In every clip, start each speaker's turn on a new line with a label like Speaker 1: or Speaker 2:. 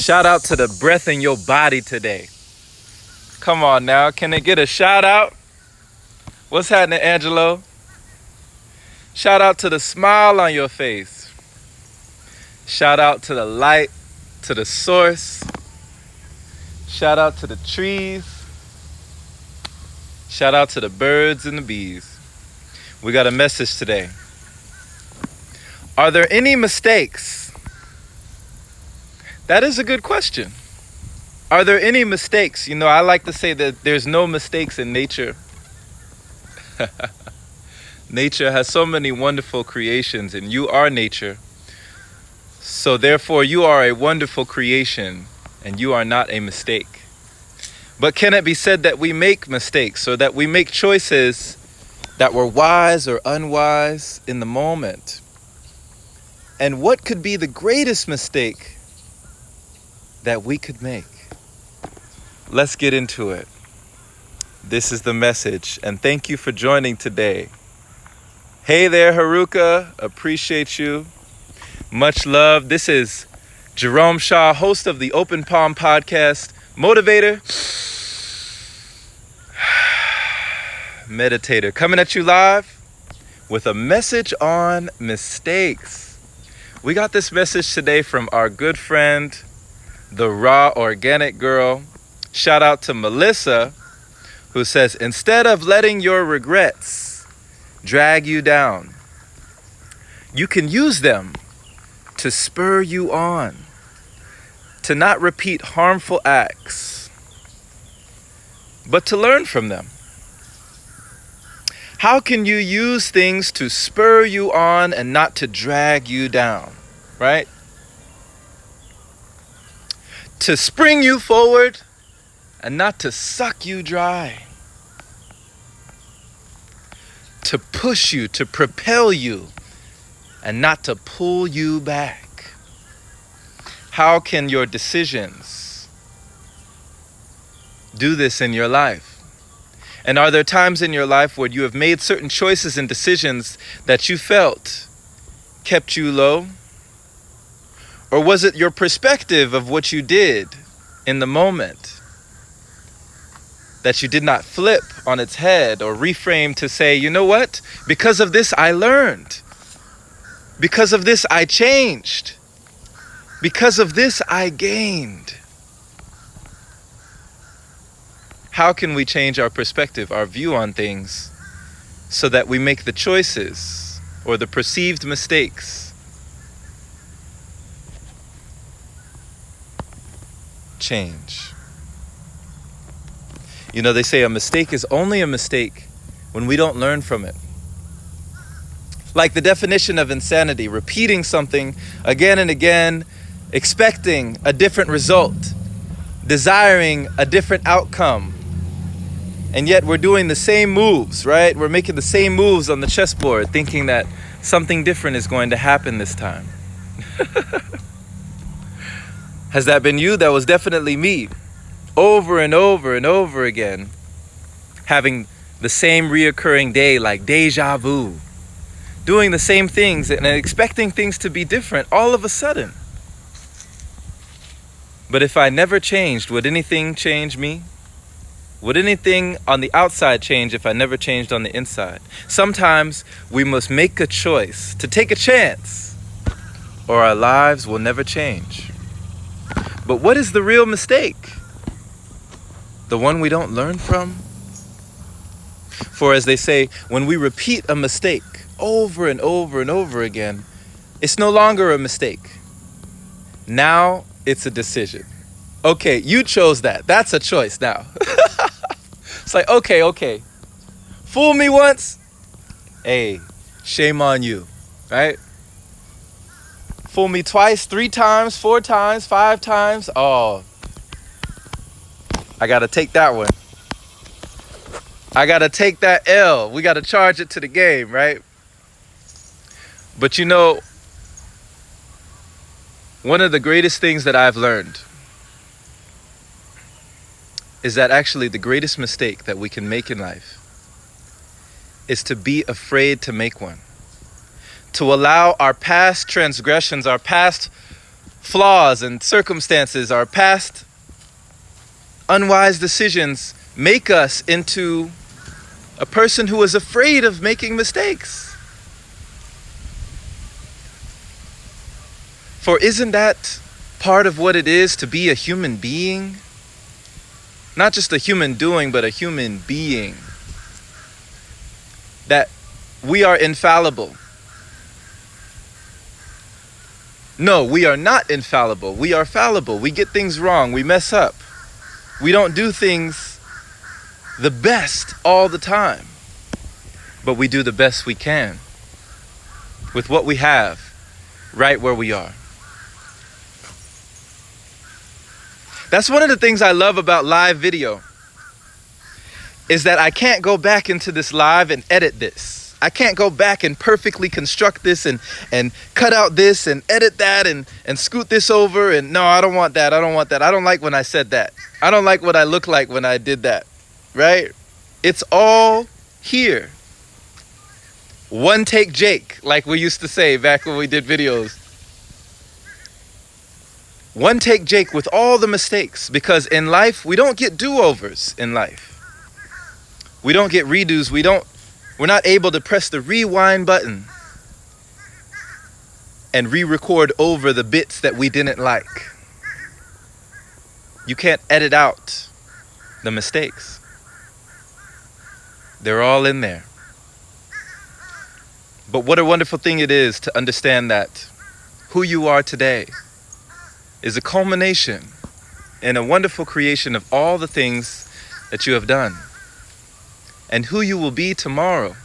Speaker 1: Shout out to the breath in your body today. Come on now, can it get a shout out? What's happening, Angelo? Shout out to the smile on your face. Shout out to the light, to the source. Shout out to the trees. Shout out to the birds and the bees. We got a message today. Are there any mistakes? That is a good question. Are there any mistakes? You know, I like to say that there's no mistakes in nature. Nature has so many wonderful creations, and you are nature. So therefore, you are a wonderful creation, and you are not a mistake. But can it be said that we make mistakes, or that we make choices that were wise or unwise in the moment? And what could be the greatest mistake that we could make? Let's get into it. This is the message, and thank you for joining today. Hey there, Haruka. Appreciate you. Much love. This is Jerome Shaw, host of the Open Palm Podcast, motivator, meditator, coming at you live with a message on mistakes. We got this message today from our good friend, the Raw Organic Girl. Shout out to Melissa, who says, instead of letting your regrets drag you down, you can use them to spur you on, to not repeat harmful acts, but to learn from them. How can you use things to spur you on and not to drag you down, right? To spring you forward and not to suck you dry. To push you, to propel you, and not to pull you back. How can your decisions do this in your life? And are there times in your life where you have made certain choices and decisions that you felt kept you low? Or was it your perspective of what you did in the moment that you did not flip on its head or reframe to say, you know what? Because of this, I learned. Because of this, I changed. Because of this, I gained. How can we change our perspective, our view on things, so that we make the choices or the perceived mistakes change? You know, they say a mistake is only a mistake when we don't learn from it. Like the definition of insanity, repeating something again and again, expecting a different result, desiring a different outcome. And yet we're doing the same moves, right? We're making the same moves on the chessboard, thinking that something different is going to happen this time. Has that been you? That was definitely me. Over and over and over again, having the same reoccurring day, like deja vu, doing the same things and expecting things to be different all of a sudden. But if I never changed, would anything change me? Would anything on the outside change if I never changed on the inside? Sometimes we must make a choice to take a chance, or our lives will never change. But what is the real mistake? The one we don't learn from? For as they say, when we repeat a mistake over and over and over again, it's no longer a mistake. Now it's a decision. Okay, you chose that. That's a choice now. It's like, okay. Fool me once. Hey, shame on you, right? Fool me twice, 3 times, 4 times, 5 times. Oh, I got to take that one. I got to take that L. We got to charge it to the game, right? But you know, one of the greatest things that I've learned is that actually the greatest mistake that we can make in life is to be afraid to make one. To allow our past transgressions, our past flaws and circumstances, our past unwise decisions make us into a person who is afraid of making mistakes. For isn't that part of what it is to be a human being? Not just a human doing, but a human being. That we are infallible. No, we are not infallible. We are fallible. We get things wrong. We mess up. We don't do things the best all the time. But we do the best we can with what we have right where we are. That's one of the things I love about live video, is that I can't go back into this live and edit this. I can't go back and perfectly construct this and cut out this and edit that and scoot this over. And no, I don't want that. I don't want that. I don't like when I said that. I don't like what I look like when I did that. Right? It's all here. One take Jake, like we used to say back when we did videos. One take Jake with all the mistakes, because in life, we don't get do-overs in life. We don't get redos. We're not able to press the rewind button and re-record over the bits that we didn't like. You can't edit out the mistakes. They're all in there. But what a wonderful thing it is to understand that who you are today is a culmination and a wonderful creation of all the things that you have done. And who you will be tomorrow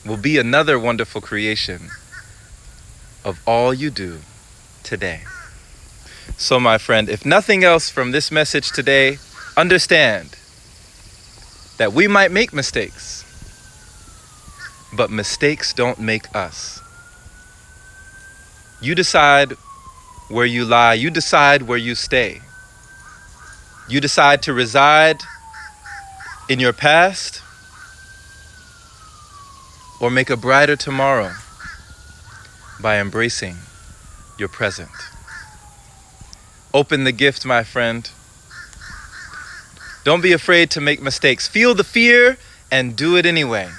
Speaker 1: will be another wonderful creation of all you do today. So, my friend, if nothing else from this message today, understand that we might make mistakes, but mistakes don't make us. You decide where you lie. You decide where you stay. You decide to reside in your past or make a brighter tomorrow by embracing your present. Open the gift, my friend. Don't be afraid to make mistakes. Feel the fear and do it anyway.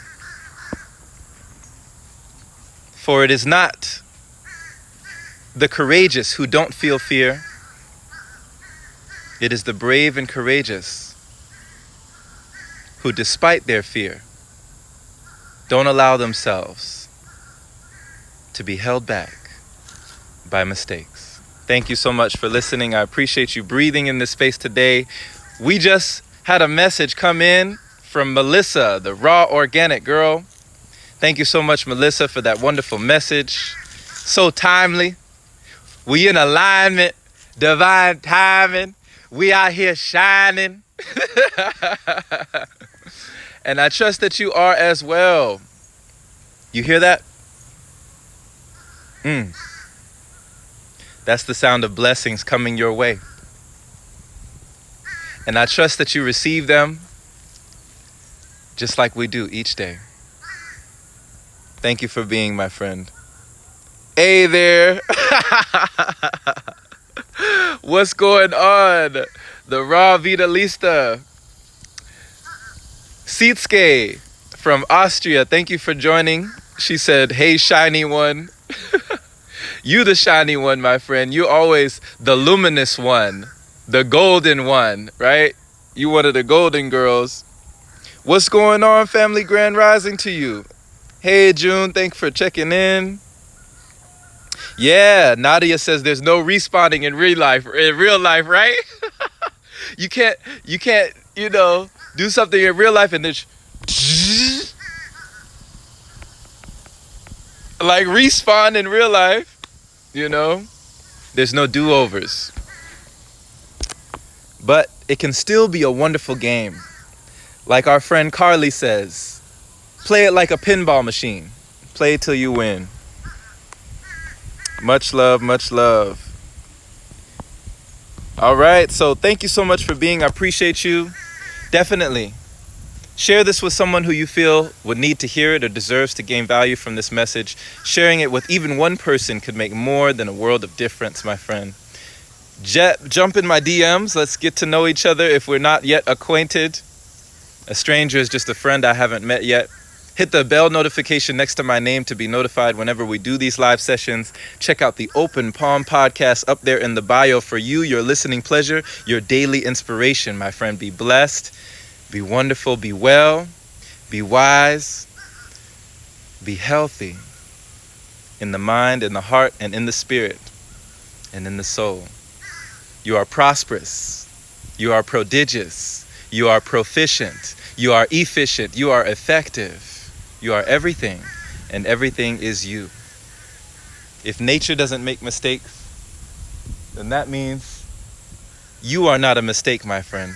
Speaker 1: For it is not the courageous who don't feel fear. It is the brave and courageous who, despite their fear, don't allow themselves to be held back by mistakes. Thank you so much for listening. I appreciate you breathing in this space today. We just had a message come in from Melissa, the raw organic girl. Thank you so much, Melissa, for that wonderful message. So timely. We in alignment, divine timing. We out here shining. And I trust that you are as well. You hear that? That's the sound of blessings coming your way. And I trust that you receive them just like we do each day. Thank you for being my friend. Hey there. What's going on? The Raw Vida Lista. Sietske from Austria, thank you for joining. She said, hey, shiny one. You the shiny one, my friend. You always the luminous one, the golden one, right? You one of the golden girls. What's going on, family? Grand rising to you. Hey, June, thanks for checking in. Yeah, Nadia says there's no respawning in real life, right? You can't, do something in real life and then like respawn in real life, There's no do-overs. But it can still be a wonderful game. Like our friend Carly says, play it like a pinball machine. Play till you win. Much love, much love. All right, so thank you so much for being. I appreciate you. Definitely Share this with someone who you feel would need to hear it or deserves to gain value from this message. Sharing it with even one person could make more than a world of difference, my friend. Jump in my DMs. Let's get to know each other if we're not yet acquainted. A stranger is just a friend I haven't met yet. Hit the bell notification next to my name to be notified whenever we do these live sessions. Check out the Open Palm podcast up there in the bio for you, your listening pleasure, your daily inspiration, my friend. Be blessed, be wonderful, be well, be wise, be healthy in the mind, in the heart, and in the spirit, and in the soul. You are prosperous. You are prodigious. You are proficient. You are efficient. You are effective. You are everything, and everything is you. If nature doesn't make mistakes, then that means you are not a mistake, my friend.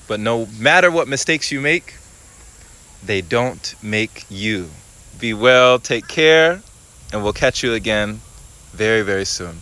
Speaker 1: But no matter what mistakes you make, they don't make you. Be well, take care, and we'll catch you again very, very soon.